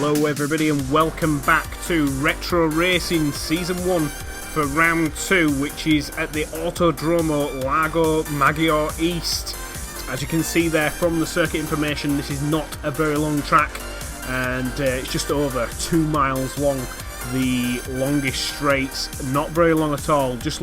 Hello everybody and welcome back to Retro Racing Season 1 for Round 2, which is at the Autodrome Lago, Maggiore East. As you can see there from the circuit information, this is not a very long track and it's just over 2 miles long. The longest straights, not very long at all, just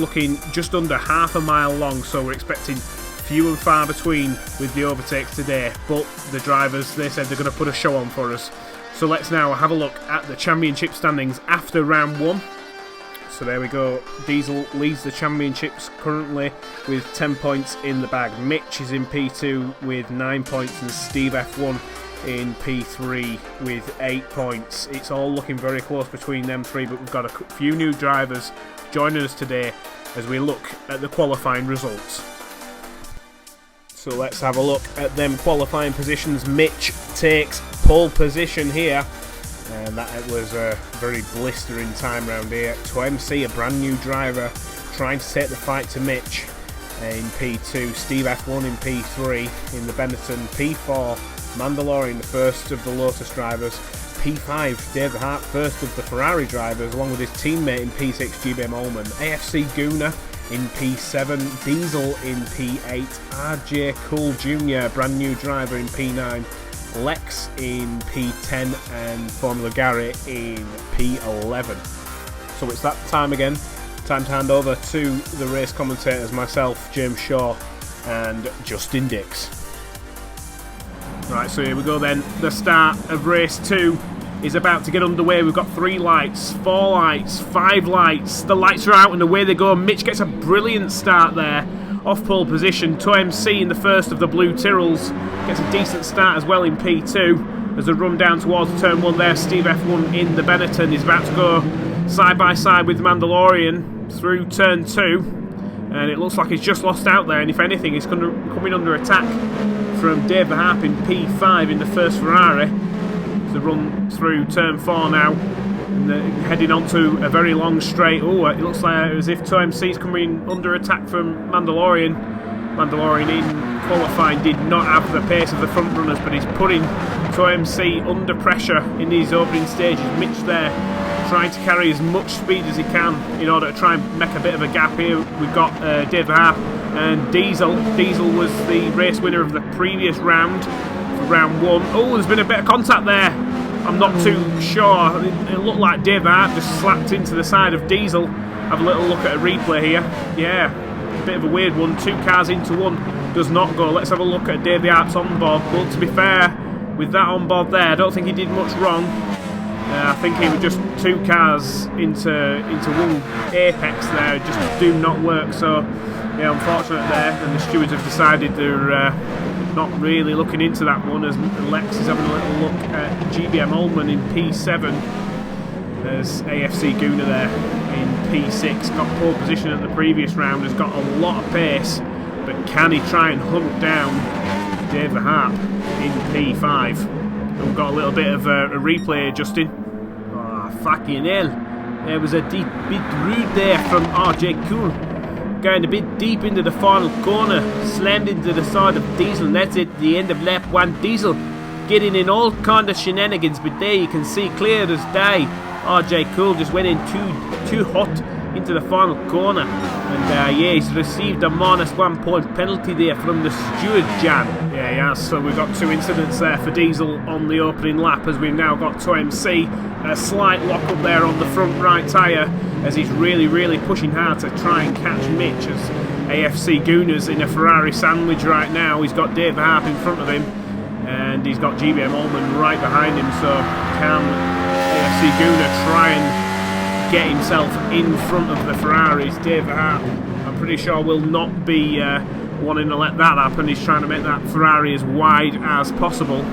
under half a mile long, so we're expecting few and far between with the overtakes today, but the drivers, they said they're going to put a show on for us. So let's now have a look at the championship standings after round 1. So there we go, Diesel leads the championships currently with 10 points in the bag. Mitch is in P2 with 9 points and Steve F1 in P3 with 8 points. It's all looking very close between them three, but we've got a few new drivers joining us today as we look at the qualifying results. So let's have a look at them qualifying positions. Mitch takes pole position here, and that was a very blistering time round here. To MC, a brand new driver, trying to take the fight to Mitch in P2. Steve F1 in P3 in the Benetton. P4, Mandalorian, the first of the Lotus drivers. P5, Dave Hart, first of the Ferrari drivers, along with his teammate in P6, GBM Ullman. AFC Guna in P7, Diesel in P8, RJ Cool Jr., brand new driver in P9, Lex in P10 and Formula Gary in P11. So it's that time again, time to hand over to the race commentators, myself, James Shaw and Justin Dix. Right, so here we go then, the start of race 2 is about to get underway. We've got 3 lights, 4 lights, 5 lights. The lights are out and away they go. Mitch gets a brilliant start there, off pole position. To MC in the first of the blue Tyrrells gets a decent start as well in P2. As they run down towards turn 1 there, Steve F1 in the Benetton is about to go side by side with Mandalorian through turn 2. And it looks like he's just lost out there, and if anything, he's coming under attack from Dave the Harp in P5 in the first Ferrari. To run through turn 4 now, and heading onto a very long straight. Oh, it looks like as if ToMC's coming under attack from Mandalorian. Mandalorian in qualifying did not have the pace of the front runners, but he's putting ToMC under pressure in these opening stages. Mitch there trying to carry as much speed as he can in order to try and make a bit of a gap here. We've got Dave Harp and Diesel. Diesel was the race winner of the previous round. Round 1. Oh, there's been a bit of contact there. I'm not too sure. It looked like Dave Hart just slapped into the side of Diesel. Have a little look at a replay here. Yeah, a bit of a weird one. 2 cars into one does not go. Let's have a look at Dave Hart's onboard. Well, to be fair, with that onboard there, I don't think he did much wrong. I think he was just 2 cars into one apex there. It just do not work. So, yeah, unfortunate there. And the stewards have decided they're not really looking into that one, as Lex is having a little look at GBM Ullman in P7. There's AFC Guna there in P6, got pole position at the previous round, has got a lot of pace, but can he try and hunt down Dave the Harp in P5? And we've got a little bit of a replay, Justin. Oh, fucking hell. There was a bit rude there from RJ Cool. Going a bit deep into the final corner, slammed into the side of Diesel, and that's it, the end of lap 1. Diesel getting in all kind of shenanigans, but there you can see clear as day. RJ Cool just went in too hot into the final corner, and yeah, he's received a -1 point penalty there from the steward, Jan. Yeah, so we've got 2 incidents there for Diesel on the opening lap, as we've now got ToMC, a slight lock up there on the front right tyre, as he's really pushing hard to try and catch Mitch, as AFC Guna's in a Ferrari sandwich right now. He's got Dave Harp in front of him, and he's got GBM Ullman right behind him, so can AFC Guna try and get himself in front of the Ferraris? Dave Harp, I'm pretty sure, will not be wanting to let that happen. He's trying to make that Ferrari as wide as possible.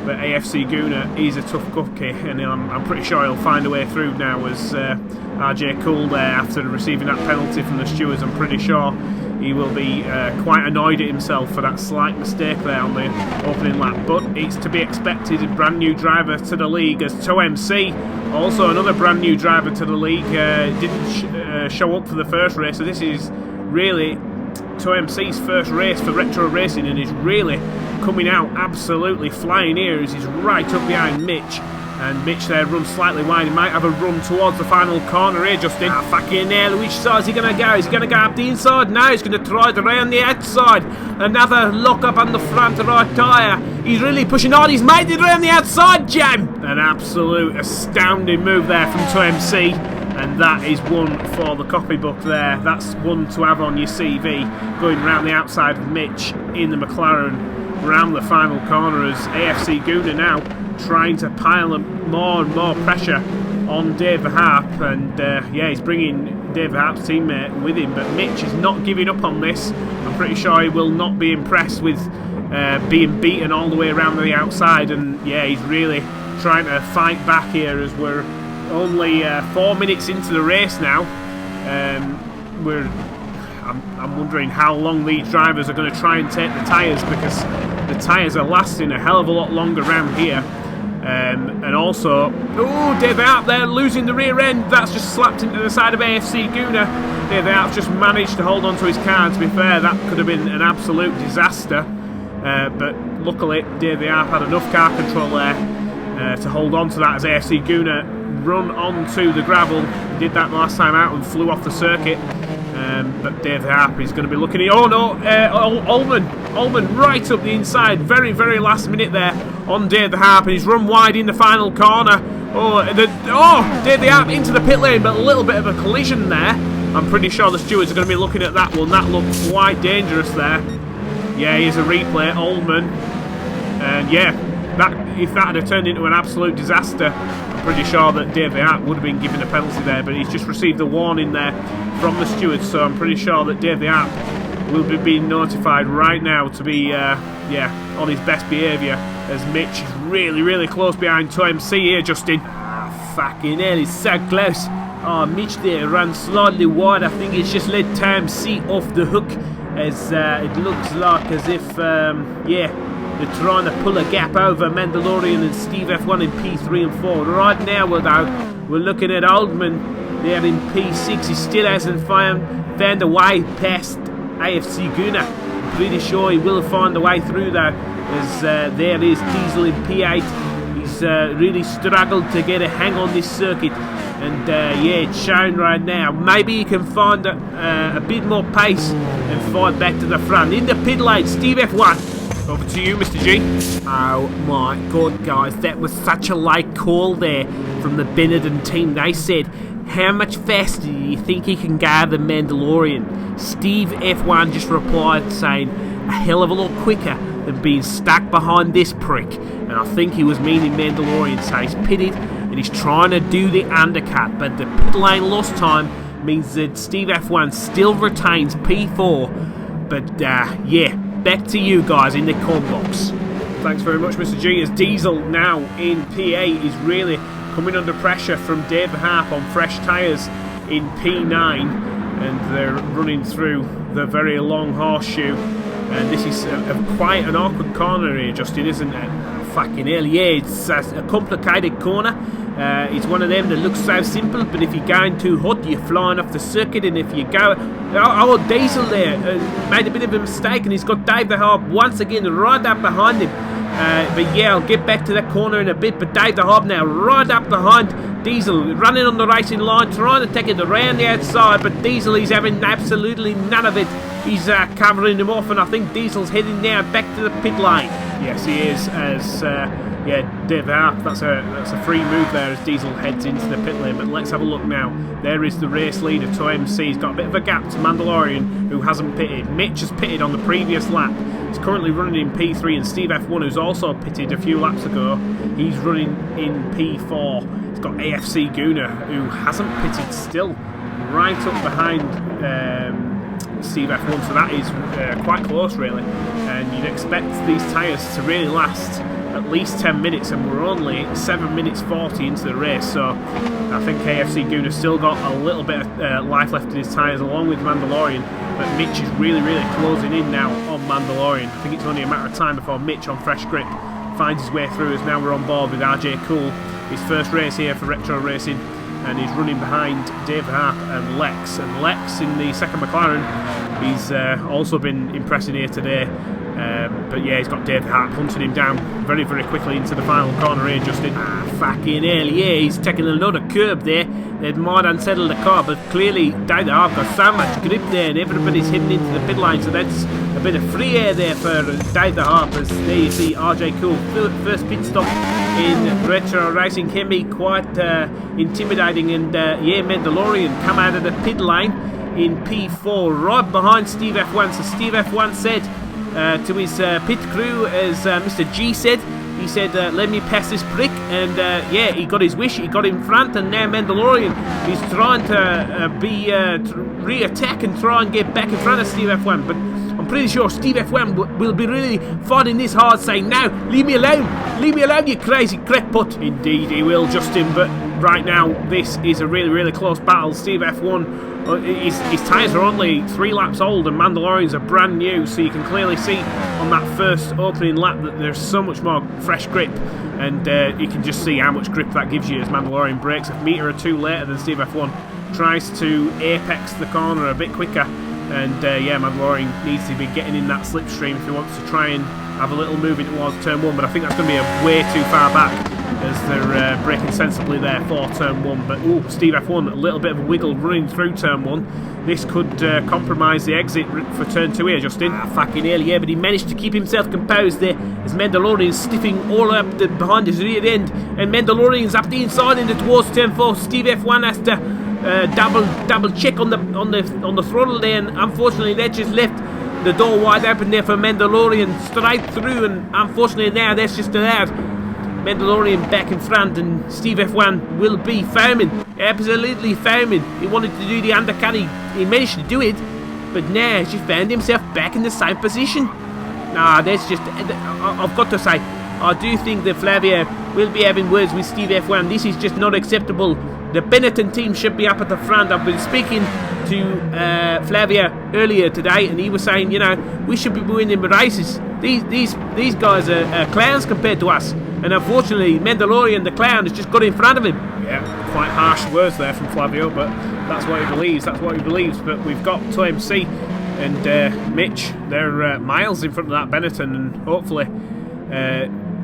But AFC Guna is a tough cookie, and I'm pretty sure he'll find a way through now, as RJ Cool there, after receiving that penalty from the stewards, I'm pretty sure he will be quite annoyed at himself for that slight mistake there on the opening lap. But it's to be expected, a brand new driver to the league, as ToMC, also another brand new driver to the league, didn't show up for the first race, so this is really ToMC's first race for Retro Racing, and he's really coming out absolutely flying here, as he's right up behind Mitch. And Mitch there runs slightly wide. He might have a run towards the final corner here, Justin. Fucking hell, which side is he going to go? Is he going to go up the inside? No, he's going to try it around the outside. Another lock up on the front right tyre. He's really pushing hard. He's made it around the outside, Jam. An absolute astounding move there from 2MC. And that is one for the copybook there. That's one to have on your CV. Going around the outside of Mitch in the McLaren around the final corner as AFC Guna now trying to pile more and more pressure on Dave Harp. And yeah, he's bringing Dave Harp's teammate with him. But Mitch is not giving up on this. I'm pretty sure he will not be impressed with being beaten all the way around the outside. And yeah, he's really trying to fight back here as we're only 4 minutes into the race now. I'm wondering how long these drivers are going to try and take the tyres, because the tyres are lasting a hell of a lot longer around here. And also, oh, Dave Harp there losing the rear end. That's just slapped into the side of AFC Guna. Dave Harp just managed to hold on to his car. To be fair, that could have been an absolute disaster. But luckily, Dave Harp had enough car control there to hold on to that as AFC Guna run onto the gravel. He did that last time out and flew off the circuit. But Dave Harp is going to be looking at... Oh no, Ullman right up the inside. Very, very last minute there on Dave Harp, and he's run wide in the final corner. Dave Harp into the pit lane, but a little bit of a collision there. I'm pretty sure the stewards are going to be looking at that one. That looked quite dangerous there. Yeah, here's a replay, Ullman. And yeah, if that had turned into an absolute disaster, I'm pretty sure that Dave Harp would have been given a penalty there, but he's just received a warning there from the stewards, so I'm pretty sure that Dave Harp will be being notified right now to be on his best behaviour, as Mitch is really, really close behind 2MC here, Justin. Fucking hell, he's so close. Oh, Mitch there runs slightly wide. I think he's just let 2MC off the hook, as it looks like as if, they're trying to pull a gap over Mandalorian and Steve F1 in P3 and 4. Right now, we're looking at Oldman there in P6. He still hasn't found a way past AFC Guna. I'm pretty sure he will find a way through though, as there is Diesel in P8. He's really struggled to get a hang on this circuit. And yeah, it's shown right now. Maybe he can find a bit more pace and fight back to the front. In the pit lane, Steve F1. Over to you, Mr. G. Oh my god, guys, that was such a late call there from the Benetton team. They said, how much faster do you think he can go than Mandalorian? Steve F1 just replied saying, a hell of a lot quicker than being stuck behind this prick. And I think he was meaning Mandalorian, so he's pitted and he's trying to do the undercut, but the pit lane lost time means that Steve F1 still retains P4. But yeah, back to you guys in the corn box. Thanks very much, Mr. G, as Diesel now in P8 is really coming under pressure from Dave Harp on fresh tyres in P9, and they're running through the very long horseshoe. And this is quite an awkward corner here, Justin, isn't it? Fucking hell, yeah, it's a complicated corner. It's one of them that looks so simple, but if you're going too hot, you're flying off the circuit. And if you go... Oh, Diesel there made a bit of a mistake, and he's got Dave the Harp once again right up behind him. But yeah, I'll get back to that corner in a bit. But Dave the Harp now right up behind Diesel, running on the racing line, trying to take it around the outside. But Diesel, he's having absolutely none of it. He's covering him off, and I think Diesel's heading now back to the pit lane. Yes, he is, as yeah, Dave Harp, that's a free move there as Diesel heads into the pit lane. But let's have a look now. There is the race leader, 2MC. He's got a bit of a gap to Mandalorian, who hasn't pitted. Mitch has pitted on the previous lap. He's currently running in P3, and Steve F1, who's also pitted a few laps ago, he's running in P4. He's got AFC Guna, who hasn't pitted still, right up behind Steve F1, so that is quite close really, and you'd expect these tyres to really last at least 10 minutes, and we're only 7 minutes 40 into the race, so I think AFC Guna's still got a little bit of life left in his tyres along with Mandalorian, but Mitch is really closing in now on Mandalorian. I think it's only a matter of time before Mitch on fresh grip finds his way through, as now we're on board with RJ Cool, his first race here for Retro Racing, and he's running behind Dave Harp and Lex. And Lex in the second McLaren, he's also been impressing here today. But yeah, he's got David Hart punching him down very, very quickly into the final corner here, Justin. Fucking hell, yeah, he's taking another curb there. They'd more unsettled the car, but clearly David Hart got so much grip there and everybody's heading into the pit line, so that's a bit of free air there for David Hart. As there you see RJ Cool, first pit stop in retro racing can be quite intimidating, and yeah, Mandalorian come out of the pit lane in P4 right behind Steve F1. So Steve F1 said to his pit crew, as Mr. G said, he said, let me pass this prick, and yeah, he got his wish, he got in front, and now Mandalorian is trying to re-attack and try and get back in front of Steve F1, but I'm pretty sure Steve F1 will be really fighting this hard, saying, no, leave me alone, you crazy crackpot. Indeed he will, Justin, but right now this is a really, really close battle. Steve F1, his tyres are only 3 laps old and Mandalorians are brand new, so you can clearly see on that first opening lap that there's so much more fresh grip, and you can just see how much grip that gives you as Mandalorian brakes a metre or two later than Steve F1 tries to apex the corner a bit quicker. And yeah, Mandalorian needs to be getting in that slipstream if he wants to try and have a little moving towards turn 1, but I think that's going to be a way too far back as they're braking sensibly there for turn 1. But ooh, Steve F1, a little bit of a wiggle running through turn 1. This could compromise the exit for turn 2 here, Justin. Fucking hell, yeah, but he managed to keep himself composed there as Mandalorian's stiffing all up behind his rear end, and Mandalorian's up the inside into towards turn 4. Steve F1 has to double check on the throttle there, and unfortunately that just left the door wide open there for Mandalorian straight through, and unfortunately now that's just allowed Mandalorian back in front, and Steve F1 will be foaming, absolutely foaming. He wanted to do the undercut, he managed to do it, but now he's just found himself back in the same position. Nah, that's just, I've got to say, I do think that Flavio will be having words with Steve F1. This is just not acceptable. The Benetton team should be up at the front. I've been speaking to Flavio earlier today, and he was saying, you know, we should be winning the races. These guys are clowns compared to us, and unfortunately Mandalorian the clown has just got in front of him. Yeah, quite harsh words there from Flavio, but that's what he believes. But we've got TMC and Mitch. They're miles in front of that Benetton, and hopefully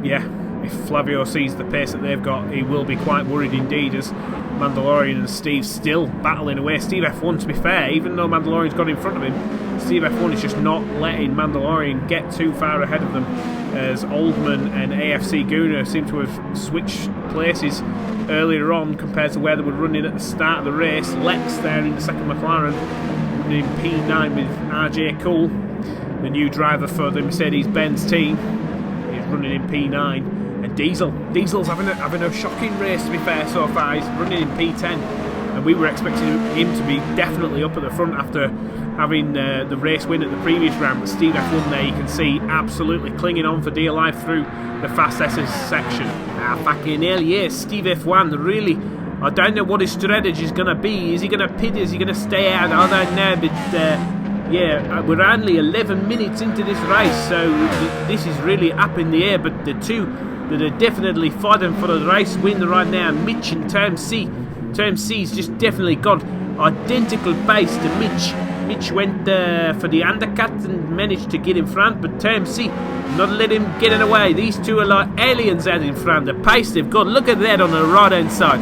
yeah, if Flavio sees the pace that they've got, he will be quite worried indeed, as Mandalorian and Steve still battling away. Steve F1, to be fair, even though Mandalorian's got in front of him, Steve F1 is just not letting Mandalorian get too far ahead of them, as Oldman and AFC Guna seem to have switched places earlier on compared to where they were running at the start of the race. Lex there in the second McLaren, running in P9 with RJ Cool, the new driver for the Mercedes-Benz team. He's running in P9. And Diesel's having a shocking race, to be fair, so far. He's running in P10, and we were expecting him to be definitely up at the front after having the race win at the previous round. But Steve F1 there, you can see, absolutely clinging on for dear life through the fast S's section. Fucking hell, yeah, Steve F1 really, I don't know what his strategy is going to be. Is he going to pit? Is he going to stay out? I don't know, but yeah, we're only 11 minutes into this race, so this is really up in the air. But the two that are definitely fighting for the race win right now, Mitch and Term C. Term C's just definitely got identical pace to Mitch. Mitch went for the undercut and managed to get in front, but Term C not let him get it away. These two are like aliens out in front. The pace they've got, look at that on the right hand side.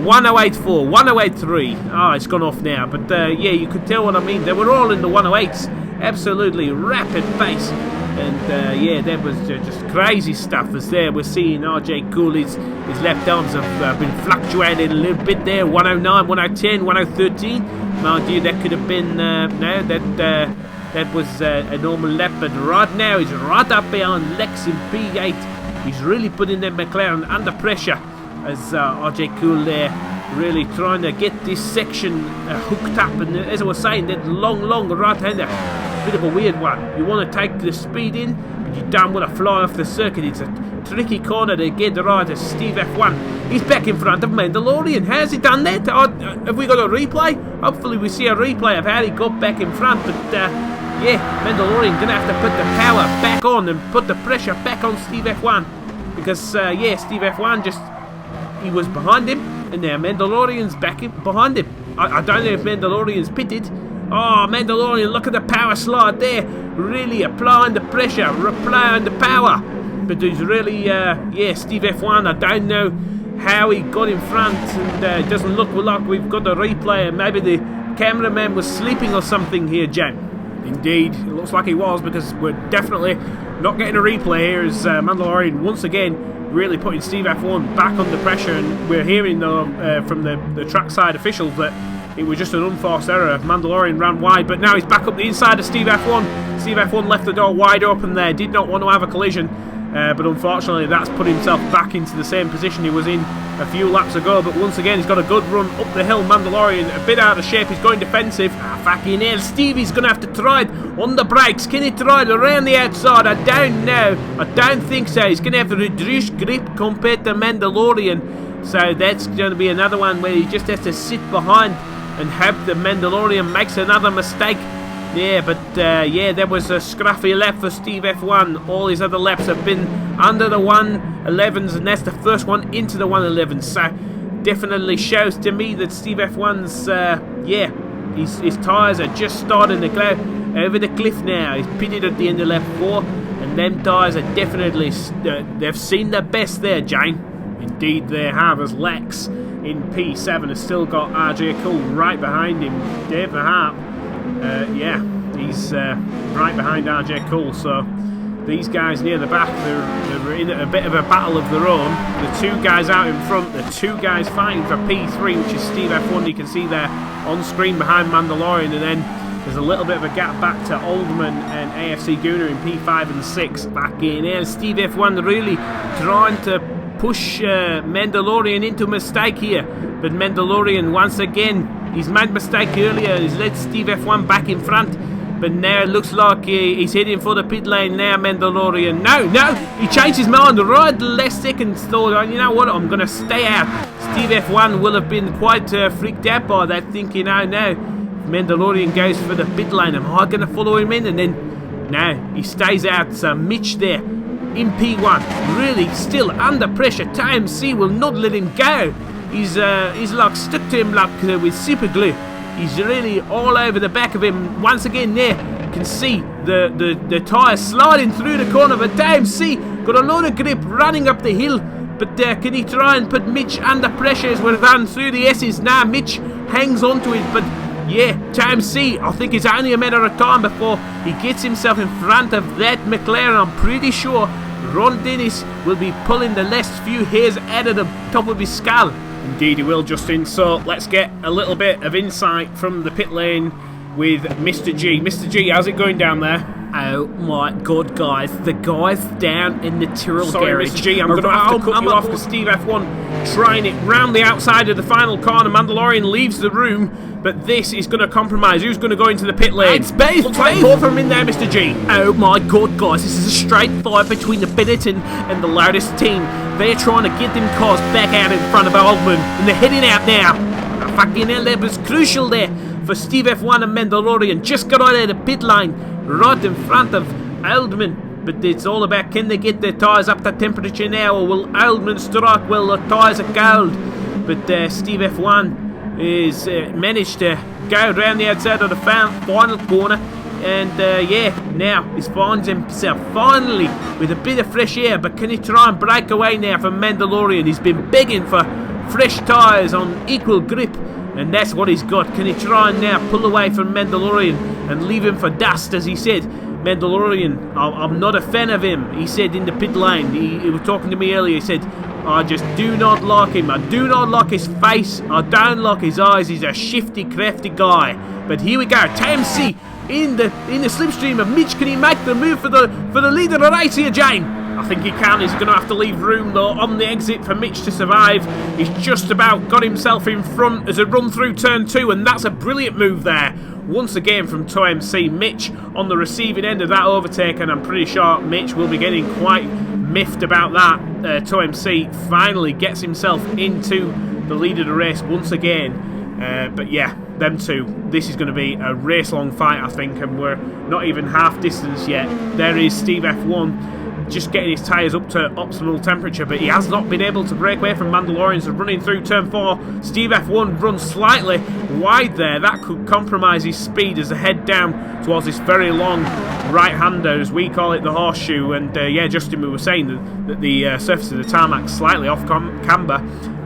1084, 1083. Oh, it's gone off now, but yeah, you could tell what I mean. They were all in the 108s, absolutely rapid pace. And yeah, that was just crazy stuff. As there we're seeing RJ Cool, his left arms have been fluctuating a little bit there. 109, 110, 1013. Mind you, that could have been no, that was a normal lap. But right now he's right up behind Lex in P8. He's really putting that McLaren under pressure, as RJ Cool there really trying to get this section hooked up. And as I was saying, that long right-hander, bit of a weird one. You want to take the speed in, but you don't want to fly off the circuit. It's a tricky corner to get right as Steve F1. He's back in front of Mandalorian. How's he done that? Have we got a replay? Hopefully we see a replay of how he got back in front. But yeah, Mandalorian going to have to put the power back on and put the pressure back on Steve F1. Because yeah, Steve F1 just, he was behind him, and now Mandalorian's back behind him. I don't know if Mandalorian's pitted, Oh, Mandalorian, look at the power slide there. Really applying the pressure, applying the power. But there's really, yeah, Steve F1, I don't know how he got in front, and it doesn't look like we've got a replay. Maybe the cameraman was sleeping or something here, Jan. Indeed, it looks like he was, because we're definitely not getting a replay here as Mandalorian once again really putting Steve F1 back under pressure, and we're hearing though from the trackside officials that it was just an unforced error. Mandalorian ran wide, but now he's back up the inside of Steve F1. Steve F1 left the door wide open there, did not want to have a collision, but unfortunately that's put himself back into the same position he was in a few laps ago. But once again, he's got a good run up the hill. Mandalorian a bit out of shape, he's going defensive. Fucking hell, Stevie's going to have to try it on the brakes. Can he try it around the outside? I don't know. I don't think so. He's going to have a reduced grip compared to Mandalorian. So that's going to be another one where he just has to sit behind and hope the Mandalorian makes another mistake. Yeah, but yeah, there was a scruffy lap for Steve F1. All his other laps have been under the 111s, and that's the first one into the 111s. So definitely shows to me that Steve F1's, yeah, his tyres are just starting to go over the cliff now. He's pitted at the end of lap 4, and them tyres are definitely, they've seen the best there, Jane. Indeed they have, as Lex in P7 has still got RJ Cool right behind him. Dave the Harp, yeah, he's right behind RJ Cool. So these guys near the back, they're in a bit of a battle of their own. The two guys out in front, the two guys fighting for P3, which is Steve F1, you can see there on screen behind Mandalorian, and then there's a little bit of a gap back to Oldman and AFC Gooner in P5 and 6. Back in here, Steve F1 really trying to push Mandalorian into a mistake here, but Mandalorian once again, he's made a mistake earlier, he's let Steve F1 back in front, but now it looks like he's heading for the pit lane now, Mandalorian. No, he changed his mind right at the last second, thought, you know what, I'm going to stay out. Steve F1 will have been quite freaked out by that, thinking, oh no, Mandalorian goes for the pit lane, am I going to follow him in? And then, no, he stays out. So Mitch there in P1, really still under pressure. TMC will not let him go. He's like stuck to him like with super glue. He's really all over the back of him. Once again there, you can see the tyre sliding through the corner, but TMC got a lot of grip running up the hill. But can he try and put Mitch under pressure as we're running through the S's? Now Mitch hangs on to it, but yeah, TMC, I think it's only a matter of time before he gets himself in front of that McLaren. I'm pretty sure Ron Dennis will be pulling the last few hairs out of the top of his skull. Indeed he will, Justin. So let's get a little bit of insight from the pit lane with Mr. G. Mr. G, how's it going down there? Oh my god, guys, the guys down in the Tyrrell garage. Mr. G, I'm going to have to cut you off because Steve F1 trying it round the outside of the final corner. Mandalorian leaves the room, but this is going to compromise. Who's going to go into the pit lane? It's Beef! Looks like both of them in there, Mr. G. Oh my god, guys, this is a straight fight between the Benetton and the Lotus team. They're trying to get them cars back out in front of Oldman, and they're heading out now. Fucking hell, that was crucial there for Steve F1 and Mandalorian. Just got out of the pit lane, right in front of Oldman. But it's all about, can they get their tyres up to temperature now, or will Oldman strike? Well, the tyres are cold. But Steve F1 is managed to go around the outside of the final corner. And yeah, now he finds himself finally with a bit of fresh air. But can he try and break away now from Mandalorian? He's been begging for fresh tyres on equal grip, and that's what he's got. Can he try and now pull away from Mandalorian and leave him for dust, as he said? Mandalorian, I'm not a fan of him, he said in the pit lane. He was talking to me earlier. He said, I just do not like him. I do not like his face. I don't like his eyes. He's a shifty, crafty guy. But here we go. TMC in the slipstream of Mitch. Can he make the move for the lead of the race here, Jane? I think he can. He's going to have to leave room though on the exit for Mitch to survive. He's just about got himself in front as a run through turn 2, and that's a brilliant move there. Once again from TMC, Mitch on the receiving end of that overtake, and I'm pretty sure Mitch will be getting quite miffed about that. TMC finally gets himself into the lead of the race once again. But yeah, them two, this is going to be a race long fight, I think, and we're not even half distance yet. There is Steve F1 just getting his tyres up to optimal temperature, but he has not been able to break away from Mandalorian. So running through turn 4, Steve F1 runs slightly wide there. That could compromise his speed as they head down towards this very long right-hander, as we call it, the horseshoe. And yeah, Justin, we were saying that the surface of the tarmac's slightly off camber,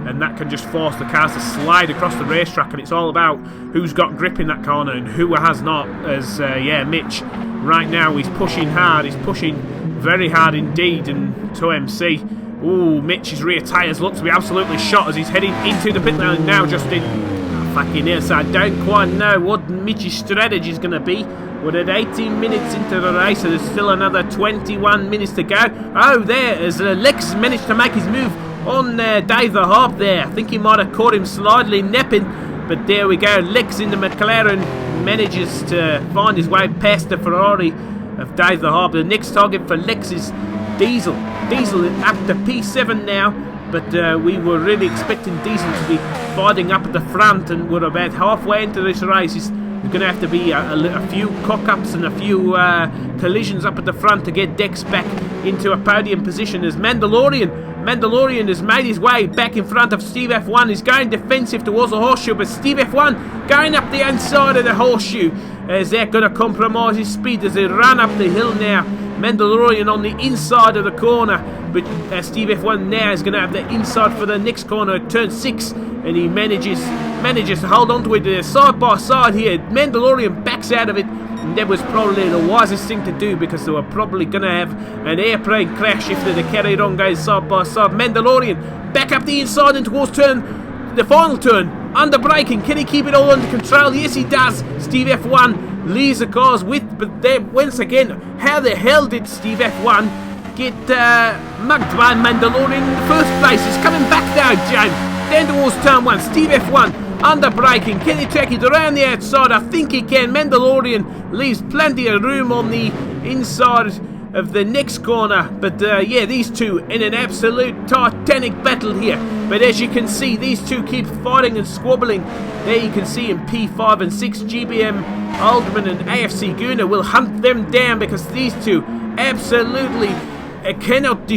and that can just force the cars to slide across the racetrack, and it's all about who's got grip in that corner and who has not. As yeah, Mitch right now, he's pushing hard, he's pushing very hard indeed, and to MC, ooh, Mitch's rear tyres look to be absolutely shot as he's heading into the pit lane now. Justin, fucking yes, I don't quite know what Mitch's strategy is going to be. We're at 18 minutes into the race, so there's still another 21 minutes to go. Oh, there, as Lex managed to make his move on Dave the Harp there. I think he might have caught him slightly napping, but there we go. Lex in the McLaren manages to find his way past the Ferrari of Dave the Harp. The next target for Lex is Diesel. Diesel at the P7 now, but we were really expecting Diesel to be fighting up at the front, and we're about halfway into this race. There's going to have to be a few cock-ups and a few collisions up at the front to get Dex back into a podium position, as Mandalorian has made his way back in front of Steve F1. He's going defensive towards the horseshoe, but Steve F1 going up the inside of the horseshoe. Is that going to compromise his speed as they run up the hill now? Mandalorian on the inside of the corner, but Steve F1 now is going to have the inside for the next corner at turn 6, and he manages to hold on to it side by side here. Mandalorian backs out of it, and that was probably the wisest thing to do, because they were probably going to have an airplane crash if they'd carried on going side by side. Mandalorian back up the inside and towards the final turn, under braking. Can he keep it all under control? Yes, he does. Steve F1 leaves the cars but then once again, how the hell did Steve F1 get mugged by Mandalorian in the first place? He's coming back now, James. Down towards turn 1. Steve F1 under braking. Can he take it around the outside? I think he can. Mandalorian leaves plenty of room on the inside of the next corner, but yeah, these two in an absolute titanic battle here. But as you can see, these two keep fighting and squabbling. There you can see in P5 and 6, GBM Alderman and AFC Guna will hunt them down, because these two absolutely cannot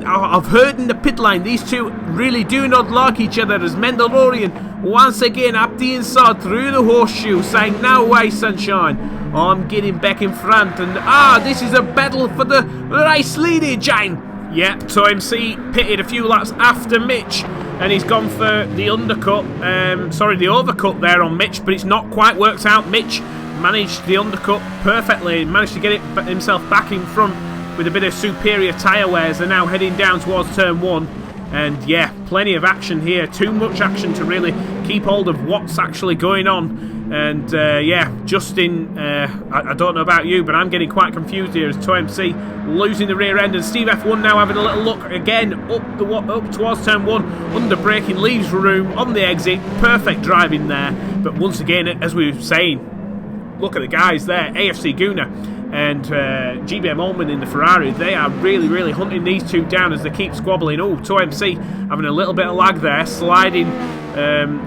I've heard in the pit lane, these two really do not like each other, as Mandalorian once again up the inside through the horseshoe, saying no way sunshine, I'm getting back in front. And this is a battle for the race lead here, Jane. Yeah, so MC pitted a few laps after Mitch, and he's gone for the undercut, the overcut there on Mitch, but it's not quite worked out. Mitch managed the undercut perfectly, managed to get himself back in front with a bit of superior tyre wear as they're now heading down towards turn 1. And yeah, plenty of action here, too much action to really keep hold of what's actually going on. And yeah, Justin, I don't know about you, but I'm getting quite confused here as MC losing the rear end, and Steve F1 now having a little look again up towards turn 1, under braking, leaves room on the exit, perfect driving there. But once again, as we were saying, look at the guys there, AFC Guna and GBM Ullman in the Ferrari. They are really, really hunting these two down as they keep squabbling. Oh, 2MC having a little bit of lag there, sliding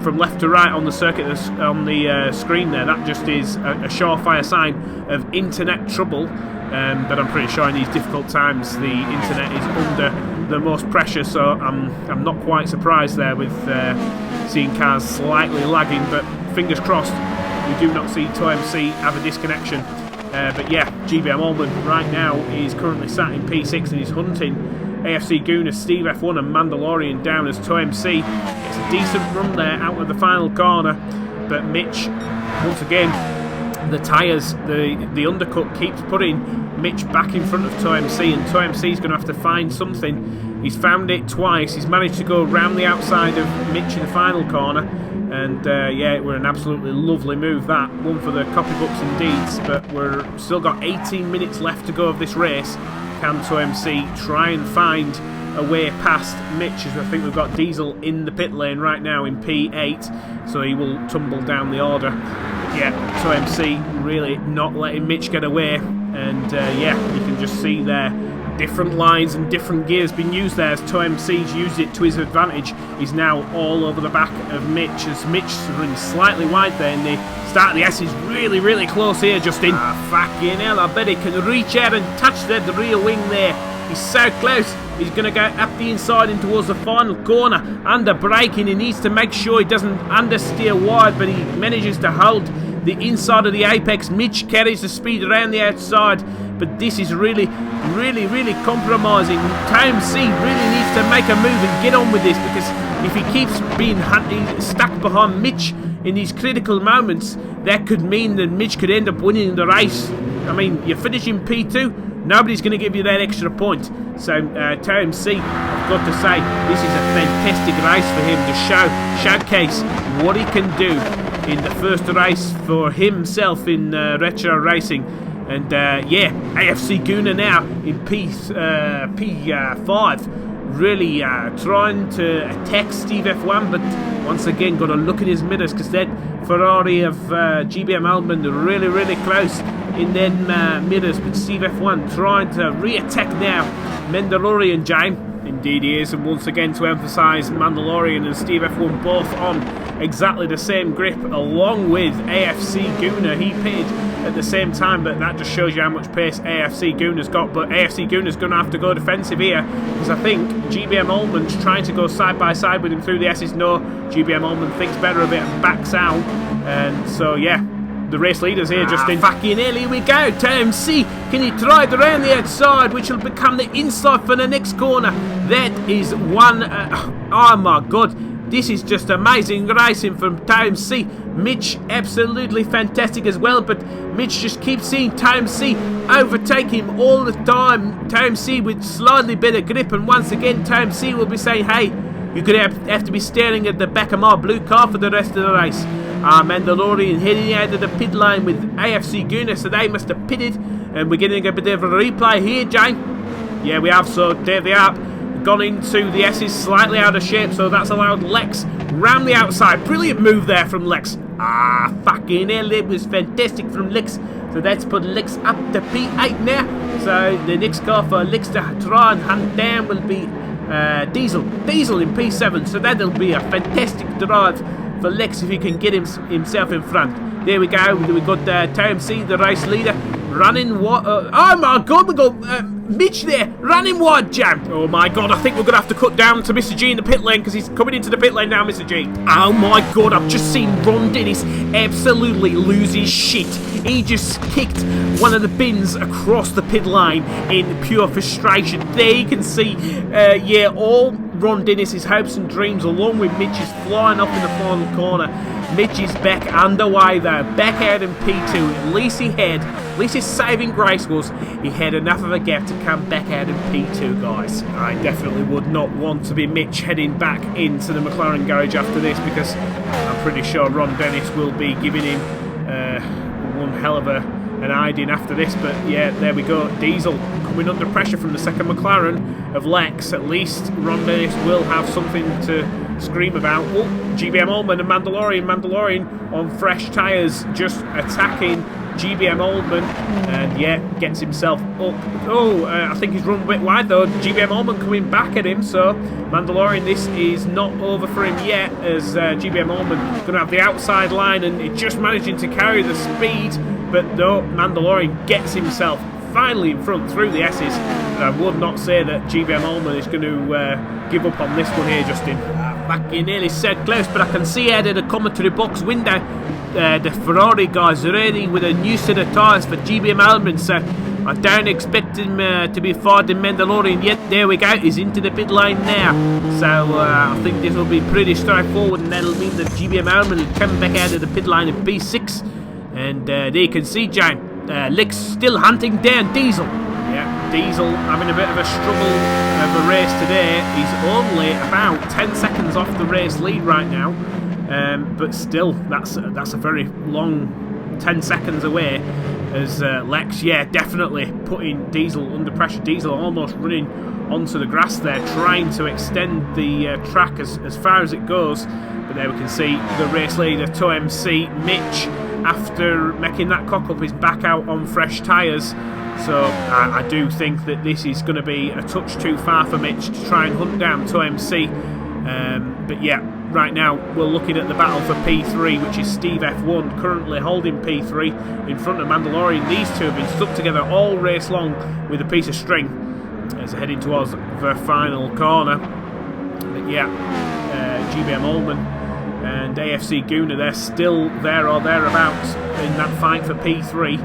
from left to right on the circuit on the screen there. That just is a surefire sign of internet trouble. But I'm pretty sure in these difficult times the internet is under the most pressure, so I'm not quite surprised there with seeing cars slightly lagging, but fingers crossed we do not see 2MC have a disconnection. But yeah, GBM Ullman right now is currently sat in P6 and he's hunting AFC Guna, Steve F1 and Mandalorian down as 2MC. It's a decent run there out of the final corner, but Mitch, once again, the tyres, the undercut keeps putting Mitch back in front of 2MC, and 2MC is going to have to find something. He's found it twice. He's managed to go around the outside of Mitch in the final corner, and yeah, it was an absolutely lovely move, that one for the copybooks and deeds. But we're still got 18 minutes left to go of this race. Can 2MC try and find a way past Mitch, as I think we've got Diesel in the pit lane right now in P8, so he will tumble down the order. But yeah, 2MC really not letting Mitch get away, and yeah, you can just see there different lines and different gears being used there as 2MC's used it to his advantage. He's now all over the back of Mitch, as Mitch's running slightly wide there in the start of the S. Is really, really close here, Justin. Fucking hell, I bet he can reach out and touch that rear wing there He's so close. He's going to go up the inside and towards the final corner. Under braking, he needs to make sure he doesn't understeer wide, but he manages to hold the inside of the apex. Mitch carries the speed around the outside, but this is really compromising. TMC really needs to make a move and get on with this, because if he keeps being stuck behind Mitch in these critical moments, that could mean that Mitch could end up winning the race. I mean, you're finishing P2, nobody's going to give you that extra point. So TMC, I've got to say, this is a fantastic race for him to showcase what he can do in the first race for himself in retro racing. And yeah, AFC Guna now in P5, really trying to attack Steve F1, but once again got to look in his mirrors, because that Ferrari of GBM Albon really close in their mirrors. But Steve F1 trying to re-attack now Mandalorian, James. Indeed he is, and once again to emphasise, Mandalorian and Steve F1 both on exactly the same grip, along with AFC Guna. He pitted at the same time, but that just shows you how much pace AFC Guna's got. But AFC Guna's going to have to go defensive here, because I think GBM Albon's trying to go side by side with him through the S's. No, GBM Albon thinks better of it and backs out, and so yeah, the race leaders here just in. Fucking hell, here we go. TMC, can he drive around the outside, which will become the inside for the next corner? That is one. Oh my god, this is just amazing racing from TMC. Mitch, absolutely fantastic as well, but Mitch just keeps seeing TMC overtake him all the time. TMC with slightly better grip, and once again TMC will be saying, hey, you're going to have to be staring at the back of my blue car for the rest of the race. Mandalorian heading out of the pit lane with AFC Guna, so they must have pitted, and we're getting a bit of a replay here, Jane. Yeah, we have, so there they are. Gone into the S's, slightly out of shape, so that's allowed Lex round the outside. Brilliant move there from Lex. Fucking hell, it was fantastic from Lex. So that's put Lex up to P8 now. So the next car for Lex to try and hunt down will be Diesel in P7. So that'll be a fantastic drive for Lex if he can get himself in front. There we go. We've got TMC, the race leader, running what? Oh my god, we got Mitch there, running wide, Jam. Oh my god, I think we're going to have to cut down to Mr. G in the pit lane, because he's coming into the pit lane now, Mr. G. Oh my god, I've just seen Ron Dennis absolutely lose his shit. He just kicked one of the bins across the pit lane in pure frustration. There you can see, yeah, all Ron Dennis's hopes and dreams, along with Mitch's, flying off in the final corner. Mitch is back underway though, back out in P2. At least his saving grace was he had enough of a gap to come back out in P2, guys. I definitely would not want to be Mitch heading back into the McLaren garage after this, because I'm pretty sure Ron Dennis will be giving him one hell of an hiding after this. But yeah, there we go. Diesel coming under pressure from the second McLaren of Lex. At least Ron Dennis will have something to scream about. Oh, GBM Albon and Mandalorian on fresh tyres, just attacking GBM Albon, and yeah, gets himself up. Oh, I think he's run a bit wide though. GBM Albon coming back at him, so Mandalorian, this is not over for him yet, as GBM Albon going to have the outside line, and it just managing to carry the speed, but no, Mandalorian gets himself finally in front through the S's. And I would not say that GBM Albon is going to give up on this one here, Justin. Fucking nearly so close, but I can see out of the commentary box window the Ferrari guys ready with a new set of tyres for GBM Albon, so I don't expect him to be fighting Mandalorian yet. There we go, he's into the pit lane now, so I think this will be pretty straightforward, and that'll mean that GBM Albon will come back out of the pit lane in P6, and there you can see James, Lex still hunting down Diesel. Yeah, Diesel having a bit of a struggle of a race today. He's only about 10 seconds off the race lead right now, but still, that's a very long 10 seconds away, as Lex, yeah, definitely putting Diesel under pressure. Diesel almost running onto the grass there, trying to extend the track as far as it goes. But there we can see the race leader, TMC, Mitch, after making that cock up, is back out on fresh tyres. So I do think that this is going to be a touch too far for Mitch to try and hunt down TMC. But yeah, right now we're looking at the battle for P3, which is Steve F1 currently holding P3 in front of Mandalorian. These two have been stuck together all race long with a piece of string. as heading towards the final corner. But yeah, GBM Ullman and AFC Guna, they're still there or thereabouts in that fight for P3,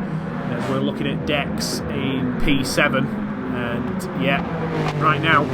as we're looking at Dex in P7. And yeah, right now,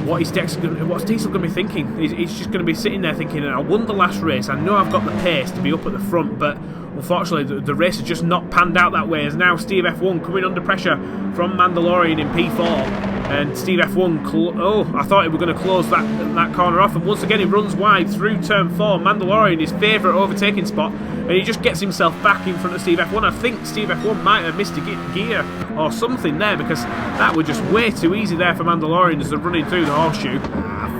what's Diesel going to be thinking? He's just going to be sitting there thinking, I won the last race, I know I've got the pace to be up at the front, but unfortunately the race has just not panned out that way, as now Steve F1 coming under pressure from Mandalorian in P4. And Steve F1, I thought he was going to close that corner off, and once again he runs wide through turn 4. Mandalorian, his favourite overtaking spot, and he just gets himself back in front of Steve F1. I think Steve F1 might have missed a gear or something there, because that was just way too easy there for Mandalorian as they're running through the horseshoe.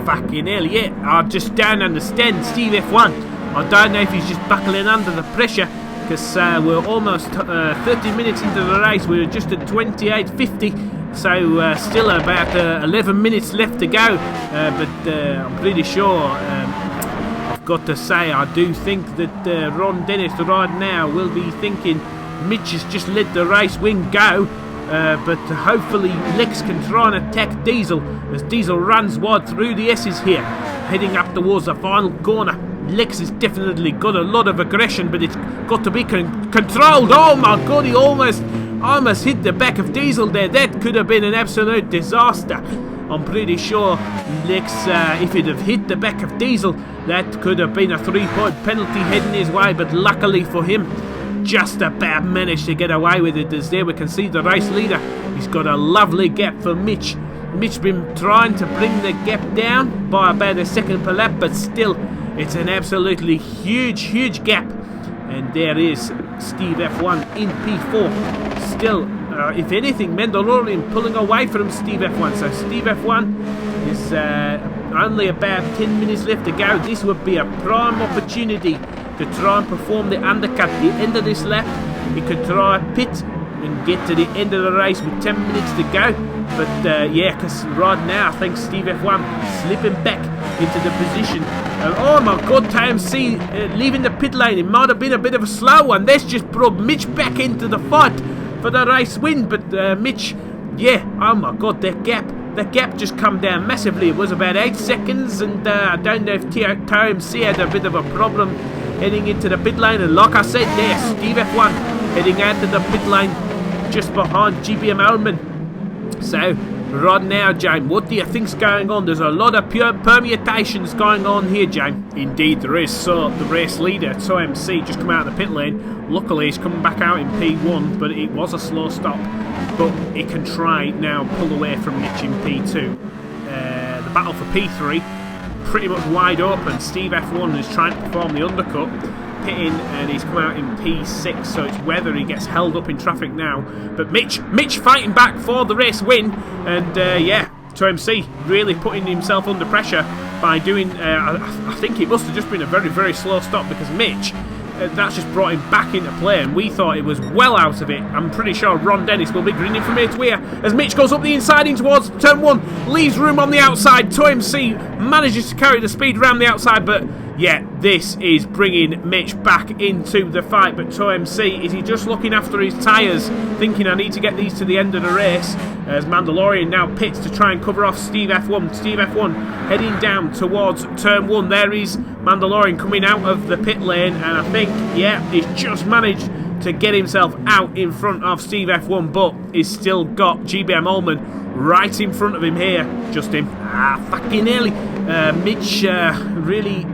Fucking hell, yeah, I just don't understand Steve F1. I don't know if he's just buckling under the pressure, because we're almost 30 minutes into the race. We're just at 28.50. So still about 11 minutes left to go, but I'm pretty sure, I've got to say, I do think that Ron Dennis right now will be thinking Mitch has just let the race win go, but hopefully Lex can try and attack Diesel, as Diesel runs wide through the S's here, heading up towards the final corner. Lex has definitely got a lot of aggression, but it's got to be controlled. Oh my god, he almost hit the back of Diesel there. That could have been an absolute disaster. I'm pretty sure Lex, if he'd have hit the back of Diesel, that could have been a 3-point penalty heading his way, but luckily for him, just about managed to get away with it, as there we can see the race leader. He's got a lovely gap for Mitch. Mitch been trying to bring the gap down by about a second per lap, but still, it's an absolutely huge gap. And there is Steve F1 in P4. Still, if anything, Mandalorian pulling away from Steve F1. So Steve F1 is only about 10 minutes left to go. This would be a prime opportunity to try and perform the undercut at the end of this lap. He could try a pit and get to the end of the race with 10 minutes to go. But yeah, because right now I think Steve F1 is slipping back into the position. Oh my god, TMC leaving the pit lane. It might have been a bit of a slow one. That's just brought Mitch back into the fight for the race win. But Mitch, yeah, oh my god, that gap just come down massively. It was about 8 seconds, and I don't know if TMC had a bit of a problem heading into the pit lane. And like I said there, Steve F1 heading out to the pit lane just behind GBM Ullman. So right now, James, what do you think's going on? There's a lot of pure permutations going on here, James. Indeed there is. So the race leader, TMC, just come out of the pit lane. Luckily he's coming back out in P1, but it was a slow stop. But he can try now pull away from Mitch in P2. The battle for P3 pretty much wide open. Steve F1 is trying to perform the undercut, pitting, and he's come out in P6, so it's whether he gets held up in traffic now. But Mitch fighting back for the race win, and yeah, TMC really putting himself under pressure by doing, I think it must have just been a very slow stop, because Mitch, that's just brought him back into play, and we thought it was well out of it. I'm pretty sure Ron Dennis will be grinning from ear to ear as Mitch goes up the inside in towards turn 1, leaves room on the outside. TMC manages to carry the speed around the outside, but yeah, this is bringing Mitch back into the fight. But TMC, is he just looking after his tyres, thinking I need to get these to the end of the race, as Mandalorian now pits to try and cover off Steve F1. Steve F1 heading down towards turn 1. There is Mandalorian coming out of the pit lane, and I think, yeah, he's just managed to get himself out in front of Steve F1, but he's still got GBM Ullman right in front of him here. Just him. Fucking hell. Mitch really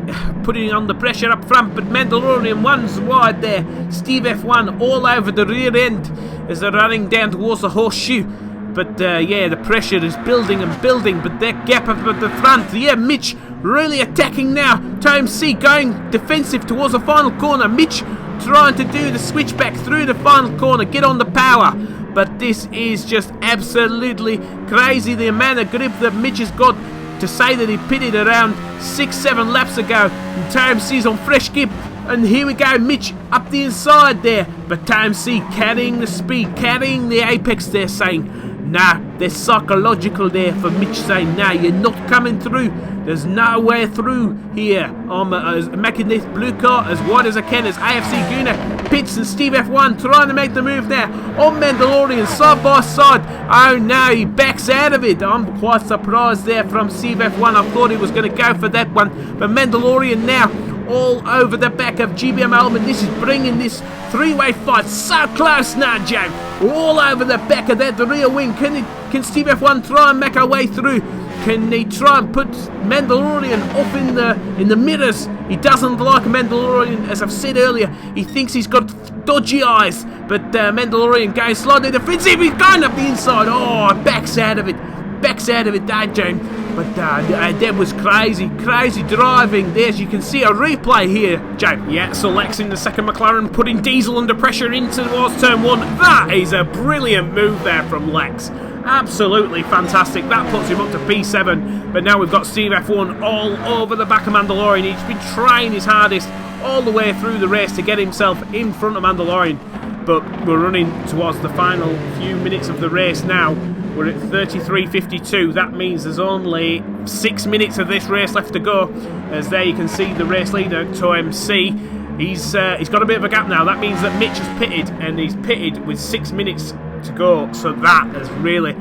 putting on the pressure up front, but Mandalorian one's wide there. Steve F1 all over the rear end as they're running down towards the horseshoe. But yeah, the pressure is building and building, but that gap up at the front, yeah, Mitch really attacking now. TMC going defensive towards the final corner. Mitch trying to do the switchback through the final corner, get on the power. But this is just absolutely crazy, the amount of grip that Mitch has got, to say that he pitted around 6-7 laps ago. And TMC's on fresh grip. And here we go, Mitch up the inside there. But TMC carrying the speed, carrying the apex there, saying, nah, they're psychological there for Mitch, saying, nah, you're not coming through. There's no way through here. I'm making this blue car as wide as I can, as AFC Guna pits, and Steve F1 trying to make the move there on Mandalorian side by side. Oh no, he backs out of it. I'm quite surprised there from Steve F1. I thought he was going to go for that one, but Mandalorian now all over the back of GBM Element. This is bringing this three-way fight so close now, Joe. All over the back of that rear wing. Can Steve F1 try and make our way through? Can he try and put Mandalorian off in the mirrors? He doesn't like Mandalorian, as I've said earlier. He thinks he's got dodgy eyes, but Mandalorian goes slightly defensive. He's going up the inside. Oh, backs out of it. Backs out of it, Joe. But that was crazy driving. There, as you can see a replay here, Joe. Yeah, so Lex in the second McLaren putting Diesel under pressure into towards turn 1. That is a brilliant move there from Lex. Absolutely fantastic. That puts him up to P7. But now we've got Steve F1 all over the back of Mandalorian. He's been trying his hardest all the way through the race to get himself in front of Mandalorian. But we're running towards the final few minutes of the race now. We're at 33.52. That means there's only 6 minutes of this race left to go. As there you can see the race leader, TOMC. He's got a bit of a gap now. That means that Mitch has pitted, and he's pitted with 6 minutes to go. So that has really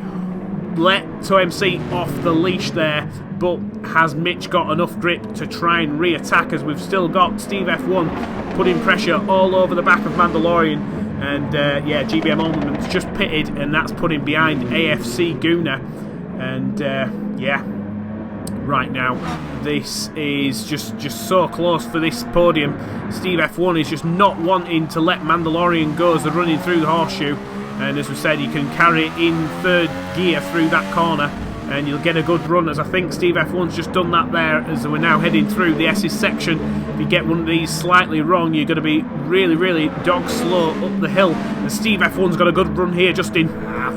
let TOMC off the leash there. But has Mitch got enough grip to try and re-attack, as we've still got Steve F1 putting pressure all over the back of Mandalorian. And yeah, GBM Alderman's just pitted, and that's putting behind AFC Guna. And yeah, right now this is just so close for this podium. Steve F1 is just not wanting to let Mandalorian go as they're running through the horseshoe. And as we said, you can carry it in third gear through that corner, and you'll get a good run, as I think Steve F1's just done that there as we're now heading through the S's section. If you get one of these slightly wrong, you're going to be really dog slow up the hill. And Steve F1's got a good run here, Justin.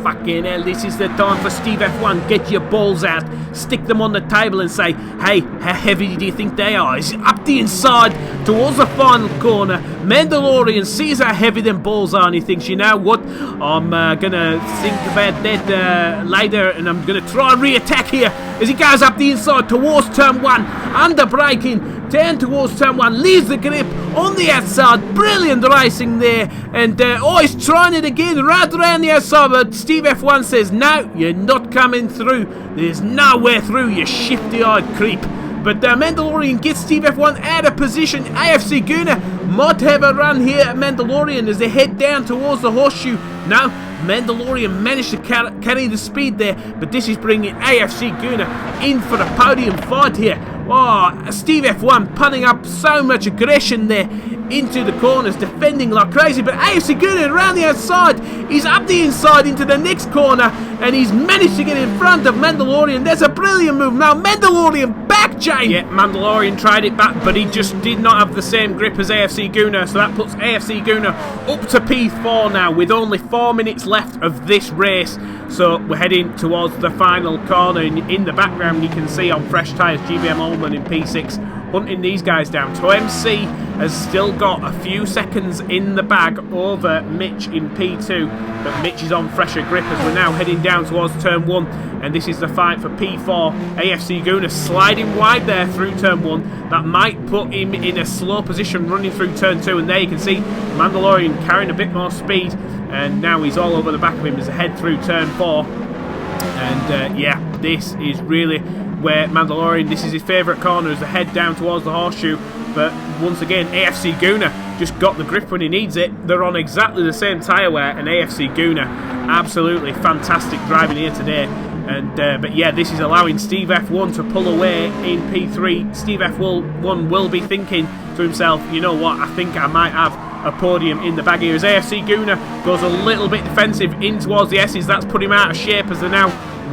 Fucking hell, this is the time for Steve F1. Get your balls out, stick them on the table and say, hey, how heavy do you think they are? He's up the inside towards the final corner. Mandalorian sees how heavy them balls are, and he thinks, you know what, I'm gonna think about that later, and I'm gonna try and re-attack here as he goes up the inside towards turn 1, under braking, turn towards turn 1, leaves the grip on the outside. Brilliant racing there, and oh, he's trying it again right around the outside, but Steve F1 says, no, you're not coming through. There's nowhere through, you shifty-eyed creep. But Mandalorian gets Steve F1 out of position. AFC Guna might have a run here at Mandalorian as they head down towards the horseshoe. No, Mandalorian managed to carry the speed there, but this is bringing AFC Guna in for a podium fight here. Oh, Steve F1 putting up so much aggression there into the corners, defending like crazy, but AFC Guna around the outside. He's up the inside into the next corner, and he's managed to get in front of Mandalorian. There's a brilliant move now. Mandalorian back, Jay. Yeah, Mandalorian tried it back, but he just did not have the same grip as AFC Guna, so that puts AFC Guna up to P4 now with only 4 minutes left of this race. So we're heading towards the final corner. In the background you can see on fresh tyres GBM Ullman in P6 hunting these guys down. TOMC has still got a few seconds in the bag over Mitch in P2, but Mitch is on fresher grip as we're now heading down towards turn 1, and this is the fight for P4. AFC Guna sliding wide there through turn 1. That might put him in a slow position running through turn 2, and there you can see Mandalorian carrying a bit more speed, and now he's all over the back of him as they head through turn 4. And yeah, this is really where Mandalorian, this is his favourite corner as they head down towards the horseshoe. But once again, AFC Guna just got the grip when he needs it. They're on exactly the same tyre wear, and AFC Guna absolutely fantastic driving here today. And but yeah, this is allowing Steve F1 to pull away in P3. Steve F1 will be thinking to himself, you know what, I think I might have a podium in the bag here. As AFC Guna goes a little bit defensive in towards the S's, that's put him out of shape as they're now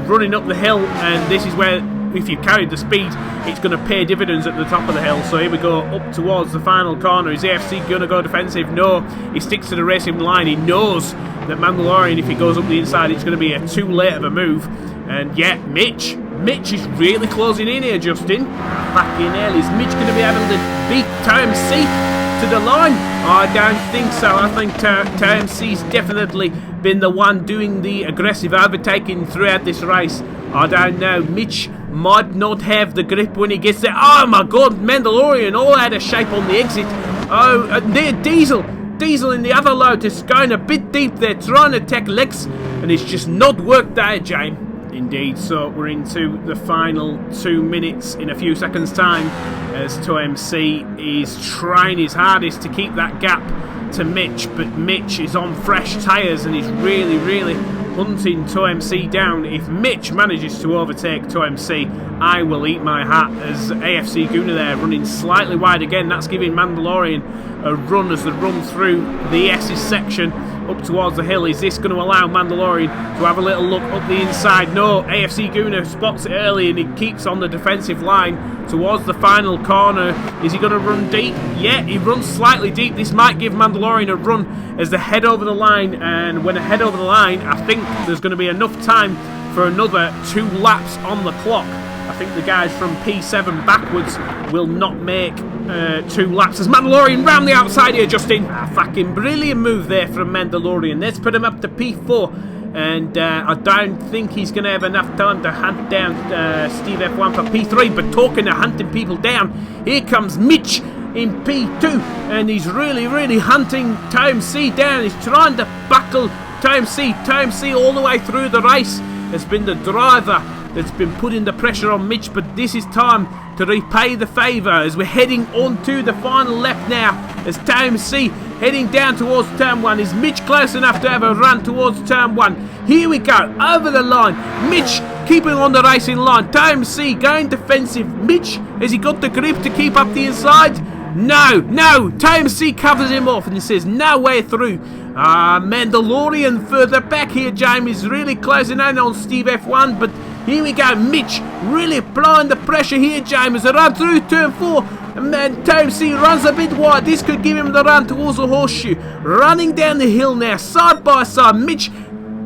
running up the hill, and this is where, if you've carried the speed, it's going to pay dividends at the top of the hill. So here we go up towards the final corner. Is AFC going to go defensive? No, he sticks to the racing line. He knows that Mandalorian, if he goes up the inside, it's going to be a too late of a move. And yeah, Mitch is really closing in here, Justin. Fucking hell, is Mitch going to be able to beat TOMC to the line? I don't think so. I think TOMC's definitely been the one doing the aggressive overtaking throughout this race. I don't know. Mitch might not have the grip when he gets there. Oh my god, Mandalorian all out of shape on the exit. Oh, there, Diesel. Diesel in the other Lotus going a bit deep there, trying to take legs, and it's just not worked out, James. Indeed, so we're into the final 2 minutes in a few seconds' time as 2MC is trying his hardest to keep that gap to Mitch, but Mitch is on fresh tyres and he's really, really hunting 2MC down. If Mitch manages to overtake 2MC, I will eat my hat as AFC Guna there running slightly wide again. That's giving Mandalorian a run as they run through the S's section up towards the hill. Is this going to allow Mandalorian to have a little look up the inside? No, AFC Guna spots it early and he keeps on the defensive line towards the final corner. Is he going to run deep? Yeah, he runs slightly deep. This might give Mandalorian a run as they head over the line, and when they head over the line, I think there's going to be enough time for another 2 laps on the clock. I think the guys from P7 backwards will not make 2 laps as Mandalorian round the outside here, Justin. Fucking brilliant move there from Mandalorian. Let's put him up to P4, and I don't think he's going to have enough time to hunt down Steve F1 for P3, but talking of hunting people down, here comes Mitch in P2, and he's really, really hunting TMC down. He's trying to buckle TMC all the way through the race. Has been the driver that's been putting the pressure on Mitch, but this is time to repay the favour as we're heading on to the final lap now as TMC heading down towards turn 1. Is Mitch close enough to have a run towards turn 1? Here we go, over the line. Mitch keeping on the racing line. TMC going defensive. Mitch, has he got the grip to keep up the inside? No, TMC covers him off and he says no way through. Mandalorian further back here, James, is really closing in on Steve F1, but here we go, Mitch really applying the pressure here, James, as they run through turn 4, and then TMC runs a bit wide. This could give him the run towards the horseshoe. Running down the hill now, side by side. Mitch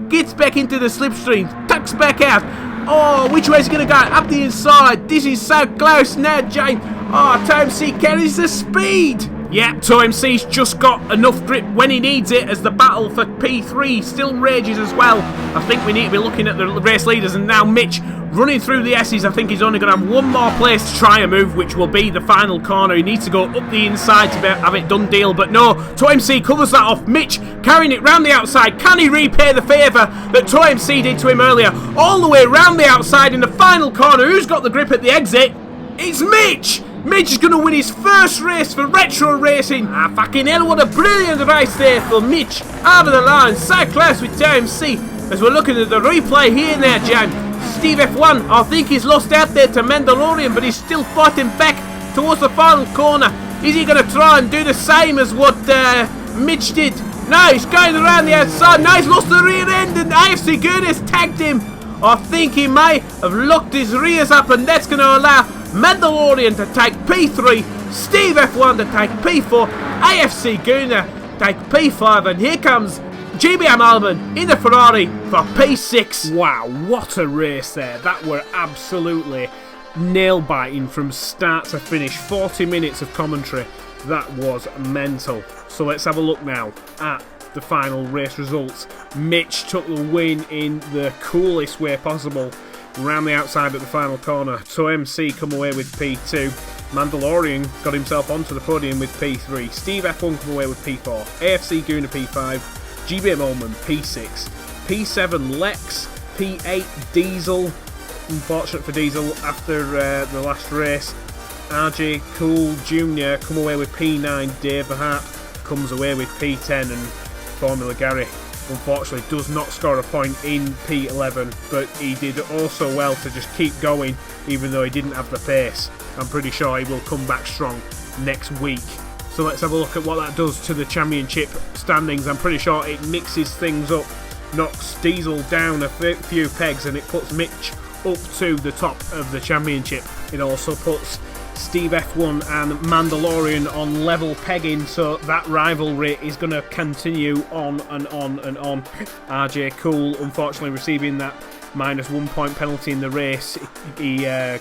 gets back into the slipstream, tucks back out. Oh, which way is he going to go? Up the inside. This is so close now, James. Oh, TMC carries the speed. Yeah, TMC's just got enough grip when he needs it as the battle for P3 still rages as well. I think we need to be looking at the race leaders, and now Mitch running through the S's. I think he's only going to have one more place to try a move, which will be the final corner. He needs to go up the inside to have it done deal, but no, TMC covers that off. Mitch carrying it round the outside. Can he repay the favour that TMC did to him earlier? All the way round the outside in the final corner. Who's got the grip at the exit? It's Mitch! Mitch is going to win his first race for Retro Racing. Fucking hell, what a brilliant race there for Mitch. Over the line, so close with TMC. As we're looking at the replay here now, James. Steve F1, I think he's lost out there to Mandalorian, but he's still fighting back towards the final corner. Is he going to try and do the same as what Mitch did? No, he's going around the outside. No, he's lost the rear end, and AFC Good has tagged him. I think he may have locked his rears up, and that's going to allow Mandalorian to take P3, Steve F1 to take P4, AFC Guna take P5, and here comes GBM Alban in the Ferrari for P6. Wow, what a race there. That were absolutely nail-biting from start to finish. 40 minutes of commentary. That was mental. So let's have a look now at the final race results. Mitch took the win in the coolest way possible. Round the outside at the final corner. TMC come away with P2. Mandalorian got himself onto the podium with P3. Steve F1 come away with P4. AFC Guna P5. GBM Ullman P6. P7 Lex. P8 Diesel. Unfortunate for Diesel after the last race. RJ Cool Jr. come away with P9. Dave Hart comes away with P10, and Formula Gary unfortunately does not score a point in P11, but he did also well to just keep going even though he didn't have the pace. I'm pretty sure he will come back strong next week. So let's have a look at what that does to the championship standings. I'm pretty sure it mixes things up, knocks Diesel down a few pegs, and it puts Mitch up to the top of the championship. It also puts Steve F1 and Mandalorian on level pegging, so that rivalry is going to continue on and on and on. RJ Cool unfortunately receiving that -1 point penalty in the race. He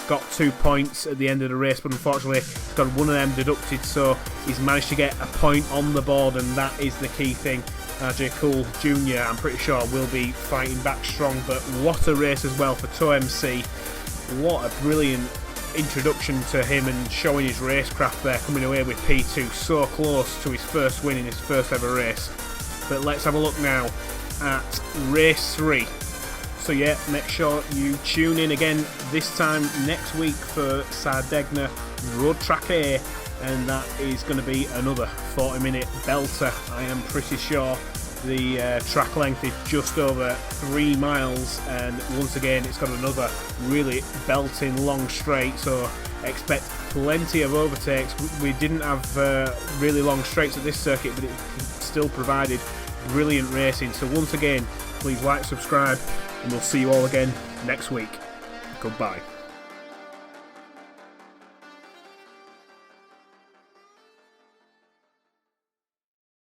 got 2 points at the end of the race, but unfortunately got one of them deducted, so he's managed to get a point on the board, and that is the key thing. RJ Cool Jr. I'm pretty sure will be fighting back strong, but what a race as well for 2MC. What a brilliant introduction to him and showing his racecraft there, coming away with P2, so close to his first win in his first ever race. But let's have a look now at race 3. So yeah, make sure you tune in again this time next week for Sardegna Road Track A, and that is going to be another 40-minute belter. I am pretty sure the track length is just over 3 miles, and once again it's got another really belting long straight, so expect plenty of overtakes. We didn't have really long straights at this circuit, but it still provided brilliant racing. So once again, please like, subscribe, and we'll see you all again next week. Goodbye.